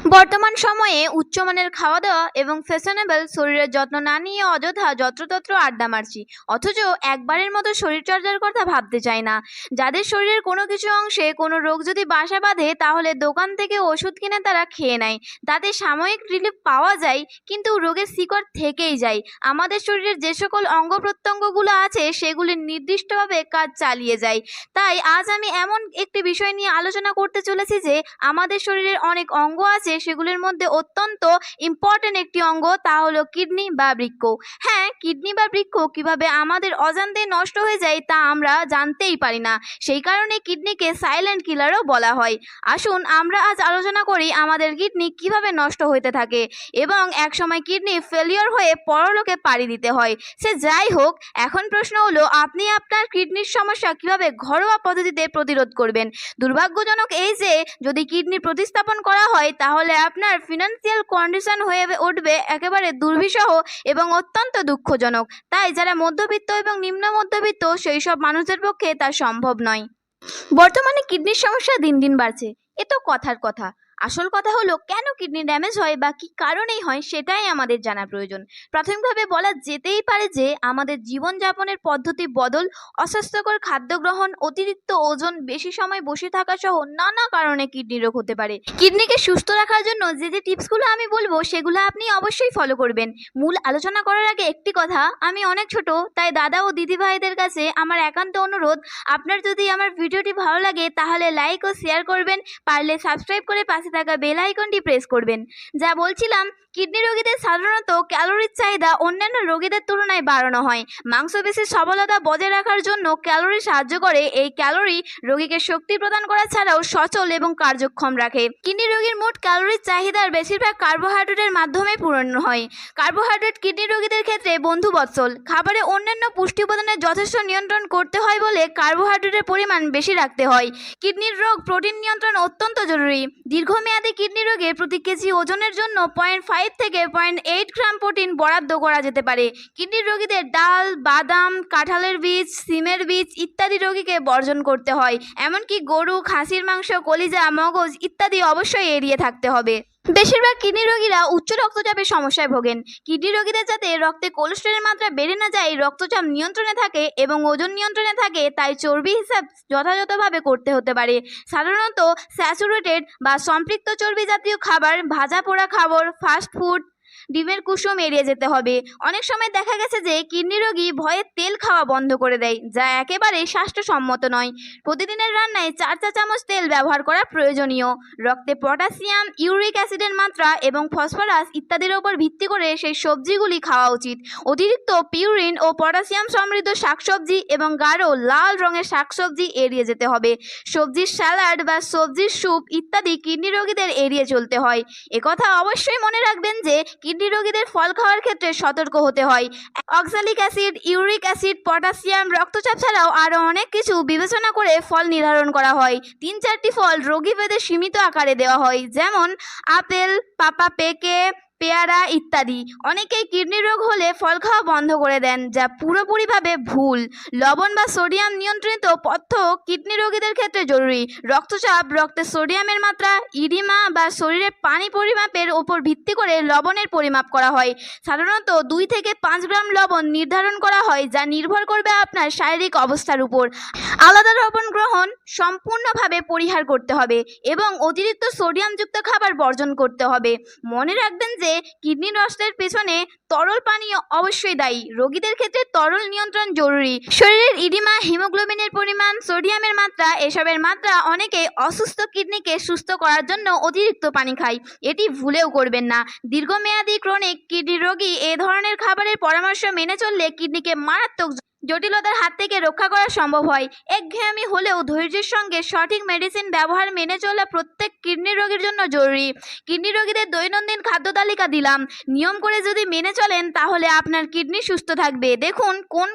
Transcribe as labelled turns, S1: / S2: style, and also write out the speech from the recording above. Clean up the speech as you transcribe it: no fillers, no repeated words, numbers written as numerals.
S1: বর্তমান সময়ে উচ্চমানের খাওয়া দাওয়া এবং ফ্যাশনেবল শরীরের যত্ন না নিয়ে অযথা যত্রতত্র আড্ডা মারছি, অথচ একবারের মতো শরীরচর্চার কথা ভাবতে চাই না। যাদের শরীরের কোনো কিছু অংশে কোনো রোগ যদি বাসা বাঁধে, তাহলে দোকান থেকে ওষুধ কিনে তারা খেয়ে নেয়, তাতে সাময়িক রিলিফ পাওয়া যায়, কিন্তু রোগের শিকড় থেকেই যায়। আমাদের শরীরের যে সকল অঙ্গ প্রত্যঙ্গগুলো আছে সেগুলি নির্দিষ্টভাবে কাজ চালিয়ে যায়। তাই আজ আমি এমন একটি বিষয় নিয়ে আলোচনা করতে চলেছি যে আমাদের শরীরের অনেক অঙ্গ আছে, সেগুলির মধ্যে অত্যন্ত ইম্পর্টেন্ট একটি অঙ্গ, তা হলো কিডনি বা বৃক্ক। হ্যাঁ, কিডনি বা বৃক্ক কিভাবে আমাদের অজান্তেই নষ্ট হয়ে যায় তা আমরা জানতেই পারি না, সেই কারণে কিডনিকে সাইলেন্ট কিলারও বলা হয়। আসুন আমরা আজ আলোচনা করি আমাদের কিডনি কিভাবে নষ্ট হতে থাকে এবং একসময় কিডনি ফেলিওর হয়ে পরলোকে পাড়ি দিতে হয়। সে যাই হোক, এখন প্রশ্ন হলো আপনি আপনার কিডনির সমস্যা কিভাবে ঘরোয়া পদ্ধতিতে প্রতিরোধ করবেন। দুর্ভাগ্যজনক এই যে যদি কিডনি প্রতিস্থাপন করা হয়, তাহলে আপনার ফিনান্সিয়াল কন্ডিশন হয়ে উঠবে একেবারে দুর্বিষহ এবং অত্যন্ত দুঃখজনক। তাই যারা মধ্যবিত্ত এবং নিম্ন মধ্যবিত্ত, সেই সব মানুষদের পক্ষে তা সম্ভব নয়। বর্তমানে কিডনির সমস্যা দিন দিন বাড়ছে, এ তো কথার কথা। আসল কথা হলো কেন কিডনি ড্যামেজ হয় বা কী কারণেই হয় সেটাই আমাদের জানা প্রয়োজন। প্রাথমিকভাবে বলা যেতেই পারে যে আমাদের জীবনযাপনের পদ্ধতি বদল, অস্বাস্থ্যকর খাদ্য গ্রহণ, অতিরিক্ত ওজন, বেশি সময় বসে থাকা সহ নানা কারণে কিডনি রোগ হতে পারে। কিডনিকে সুস্থ রাখার জন্য যে যে টিপসগুলো আমি বলবো সেগুলো আপনি অবশ্যই ফলো করবেন। মূল আলোচনা করার আগে একটি কথা, আমি অনেক ছোট, তাই দাদা ও দিদি ভাইদের কাছে আমার একান্ত অনুরোধ, আপনার যদি আমার ভিডিওটি ভালো লাগে তাহলে লাইক ও শেয়ার করবেন, পারলে সাবস্ক্রাইব করে পাশে থাকা বেল আইকনটি প্রেস করবেন। যা বলছিলাম, কিডনি রোগীদের সাধারণত ক্যালোরির চাহিদা অন্যান্য রোগীদের তুলনায় বাড়ানো হয়। মাংসপেশির সবলতা বজায় রাখার জন্য ক্যালোরি সাহায্য করে। এই ক্যালোরি রোগীকে শক্তি প্রদান করা ছাড়াও সচল এবং কার্যক্ষম রাখে। কিডনি রোগীর মোট ক্যালোরির চাহিদার বেশিরভাগ কার্বোহাইড্রেটের মাধ্যমে পূরণ হয়। কার্বোহাইড্রেট কিডনি রোগীদের ক্ষেত্রে বন্ধুবৎসল। খাবারে অন্যান্য পুষ্টি উপাদানের যথেষ্ট নিয়ন্ত্রণ করতে হয় বলে কার্বোহাইড্রেটের পরিমাণ বেশি রাখতে হয়। কিডনির রোগ প্রোটিন নিয়ন্ত্রণ অত্যন্ত জরুরি। দীর্ঘমেয়াদী কিডনি রোগে প্রতি কেজি ওজনের জন্য 0.5 থেকে 0.8 গ্রাম প্রোটিন বরাদ্দ করা যেতে পারে। কিডনির রোগীদের ডাল, বাদাম, কাঁঠালের বীজ, সিমের বীজ ইত্যাদি রোগীকে বর্জন করতে হয়। এমনকি গরু, খাসির মাংস, কলিজা, মগজ ইত্যাদি অবশ্যই এড়িয়ে থাকতে হবে। বেশিরভাগ কিডনি রোগীরা উচ্চ রক্তচাপের সমস্যায় ভোগেন। কিডনি রোগীদের যাতে রক্তে কোলেস্টেরলের মাত্রা বেড়ে না যায়, রক্তচাপ নিয়ন্ত্রণে থাকে এবং ওজন নিয়ন্ত্রণে থাকে, তাই চর্বি হিসাব যথাযথভাবে করতে হতে পারে। সাধারণত স্যাচুরেটেড বা সম্পৃক্ত চর্বি জাতীয় খাবার, ভাজা পোড়া খাবার, ফাস্ট ফুড, ডিমের কুসুম এড়িয়ে যেতে হবে। অনেক সময় দেখা গেছে যে কিডনি রোগী ভয়ে তেল খাওয়া বন্ধ করে দেয়, যা একেবারে স্বাস্থ্যসম্মত নয়। প্রতিদিনের রান্নায় 4 চা চামচ তেল ব্যবহার করা প্রয়োজনীয়। রক্তে পটাশিয়াম, ইউরিক অ্যাসিডের মাত্রা এবং ফসফরাস ইত্যাদির ওপর ভিত্তি করে সেই সবজিগুলি খাওয়া উচিত। অতিরিক্ত পিউরিন ও পটাশিয়াম সমৃদ্ধ শাকসবজি এবং গাঢ় লাল রঙের শাকসবজি এড়িয়ে যেতে হবে। সবজির স্যালাড বা সবজির স্যুপ ইত্যাদি কিডনি রোগীদের এড়িয়ে চলতে হয়। একথা অবশ্যই মনে রাখবেন যে কিডনি রোগীদের ফল খাওয়ার ক্ষেত্রে সতর্ক হতে হয়। Oxalic acid, uric acid, potassium, রক্তচাপ ছাড়াও আরও অনেক কিছু বিবেচনা করে ফল নির্ধারণ করা হয়। 3-4টি ফল রোগী ভেদে সীমিত আকারে দেওয়া হয়, যেমন আপেল, পাপা পেকে, পেয়ারা ইত্যাদি। অনেকেই কিডনি রোগ হলে ফল খাওয়া বন্ধ করে দেন, যা পুরোপুরিভাবে ভুল। লবণ বা সোডিয়াম নিয়ন্ত্রিত পথ্য কিডনি রোগীদের ক্ষেত্রে জরুরি। রক্তচাপ, রক্তে সোডিয়ামের মাত্রা, ইডিমা বা শরীরে পানি পরিমাপের ওপর ভিত্তি করে লবণের পরিমাপ করা হয়। সাধারণত 2 থেকে 5 গ্রাম লবণ নির্ধারণ করা হয়, যা নির্ভর করবে আপনার শারীরিক অবস্থার উপর। আলাদা লবণ গ্রহণ সম্পূর্ণভাবে পরিহার করতে হবে এবং অতিরিক্ত সোডিয়ামযুক্ত খাবার বর্জন করতে হবে। মনে রাখবেন যে কিডনি নষ্টের পেছনে তরল পানীয় অবশ্যই দায়ী। রোগীদের ক্ষেত্রে তরল নিয়ন্ত্রণ জরুরি। শরীরের ইডিমা, হিমোগ্লোবিনের পরিমাণ, সোডিয়ামের মাত্রা এসবের মাত্রা অনেকেই অসুস্থ কিডনিকে সুস্থ করার জন্য অতিরিক্ত পানি খায়। এটি ভুলেও করবেন না। দীর্ঘমেয়াদী ক্রনিক কিডনি রোগী এ ধরনের খাবারের পরামর্শ মেনে চললে কিডনিকে মারাত্মক জটিলতার হাত থেকে রক্ষা করা সম্ভব হয়। একঘেয়েমি হলেও ধৈর্যের সঙ্গে সঠিক মেডিসিন ব্যবহার মেনে চলা প্রত্যেক কিডনি রোগীর জন্য জরুরি। কিডনি রোগীদের দৈনন্দিন খাদ্য তালিকা দিলাম, নিয়ম করে যদি মেনে চলেন তাহলে আপনার কিডনি সুস্থ থাকবে। দেখুন কোন